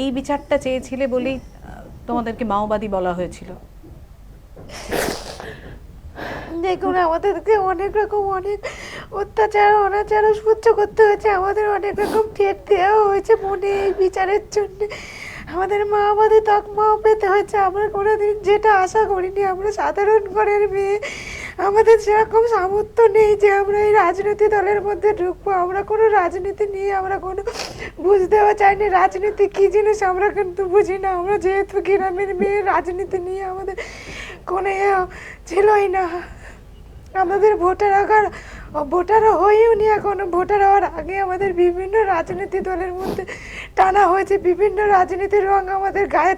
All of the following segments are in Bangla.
এই বিচারটা চেয়েছিলে বলেই তোমাদেরকে মাওবাদী বলা হয়েছিল? দেখুন, আমাদেরকে অনেক রকম অনেক অত্যাচার অনাচারও সহ্য করতে হয়েছে, আমাদের অনেক রকম ঠেট দেওয়া হয়েছে মনে এই বিচারের জন্য। আমাদের মাওবাদী তকমাও পেতে হয়েছে। আমরা কোনোদিন যেটা আশা করিনি, আমরা সাধারণ ঘরের মেয়ে, আমাদের সেরকম সামর্থ্য নেই যে আমরা এই রাজনীতি দলের মধ্যে ঢুকবো। আমরা কোনো রাজনীতি নিয়ে আমরা কোনো বুঝতেও চাইনি রাজনীতি কী জিনিস, আমরা কিন্তু বুঝি না। আমরা যেহেতু গ্রামের মেয়ে, রাজনীতি নিয়ে আমাদের কোনো ছিলই না। আমাদের ভোটার হয়েও নি এখনো। ভোটার হওয়ার আগে আমাদের বিভিন্ন রাজনীতি দলের মধ্যে টানা হয়েছে, বিভিন্ন রাজনীতির রং আমাদের গায়ে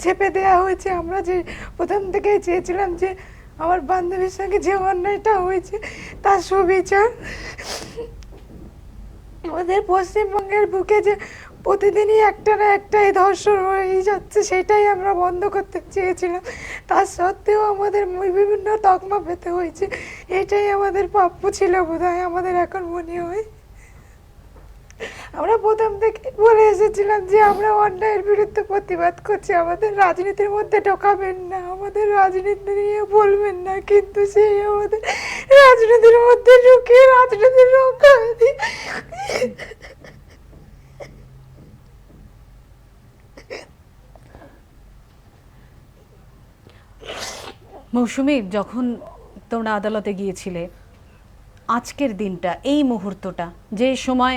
চেপে দেওয়া হয়েছে। আমরা যে প্রথম থেকেই চেয়েছিলাম যে আমার বান্ধবীর সঙ্গে যে অন্যায়টা হয়েছে তার সুবিচার। আমাদের পশ্চিমবঙ্গের বুকে যে প্রতিদিনই একটা না একটা এই ধর্ষণ হয়েই যাচ্ছে, সেটাই আমরা বন্ধ করতে চেয়েছিলাম। তার সত্ত্বেও আমাদের বিভিন্ন তকমা পেতে হয়েছে। এটাই আমাদের প্রাপ্য ছিল বোধহয়, আমাদের এখন মনে হয়। আমরা প্রথম থেকে বলে এসেছিলাম যে আমরা অন্যায়ের বিরুদ্ধে প্রতিবাদ করছি, আমাদের রাজনীতির মধ্যে ঢোকাবেন না, আমাদের রাজনীতি নিয়ে বলবেন না। কিন্তু সেই আমাদের রাজনীতির মধ্যে ঢুকিয়ে রাজনীতির রক্ষা দিয়ে মৌসুমী, যখন তোমরা আদালতে গিয়েছিলে, আজকের দিনটা, এই মুহূর্তটা, যে সময়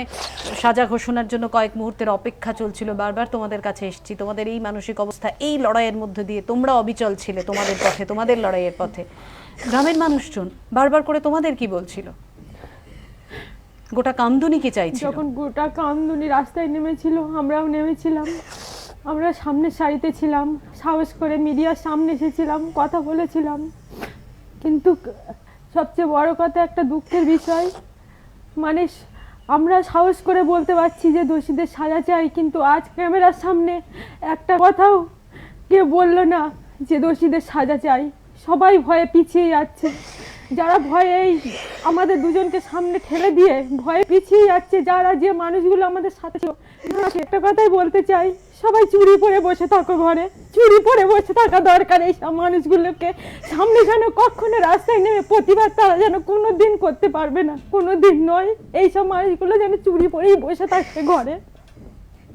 সাজা ঘোষণার জন্য কয়েক মুহূর্তের অপেক্ষা চলছিল, বারবার তোমাদের কাছে এসেছি, তোমাদের এই মানসিক অবস্থা, এই লড়াইয়ের মধ্যে দিয়ে তোমরা অবিচল ছিলে তোমাদের পথে, তোমাদের লড়াইয়ের পথে, গ্রামের মানুষজন বারবার করে তোমাদের কি বলছিল? গোটা কামদুনি কি চাইছিল? যখন গোটা কামদুনি রাস্তায় নেমেছিল, আমরাও নেমেছিলাম। আমরা সামনের সারিতে ছিলাম, সাহস করে মিডিয়ার সামনে এসেছিলাম, কথা বলেছিলাম। কিন্তু সবচেয়ে বড় কথা, একটা দুঃখের বিষয়, মানে আমরা সাহস করে বলতে পারছি যে দোষীদের সাজা চাই, কিন্তু আজ ক্যামেরার সামনে একটা কথাও কেউ বলল না যে দোষীদের সাজা চাই। সবাই ভয়ে পিছিয়ে যাচ্ছে। যারা ভয়ে আমাদের দুজনকে সামনে ঠেলে দিয়ে ভয়ে পিছিয়ে যাচ্ছে, যারা যে মানুষগুলো আমাদের সাথে ছিল, একটা কথাই বলতে চাই, সবাই চুরি পরে বসে থাকো ঘরে, চুরি পরে বসে থাকা দরকার। এইসব মানুষগুলোকে সামনে যেন কখনো রাস্তায় নেমে প্রতিবাদ তারা যেন কোনো দিন করতে পারবে না, কোনো দিন নয়। এইসব মানুষগুলো যেন চুরি পরেই বসে থাকবে ঘরে।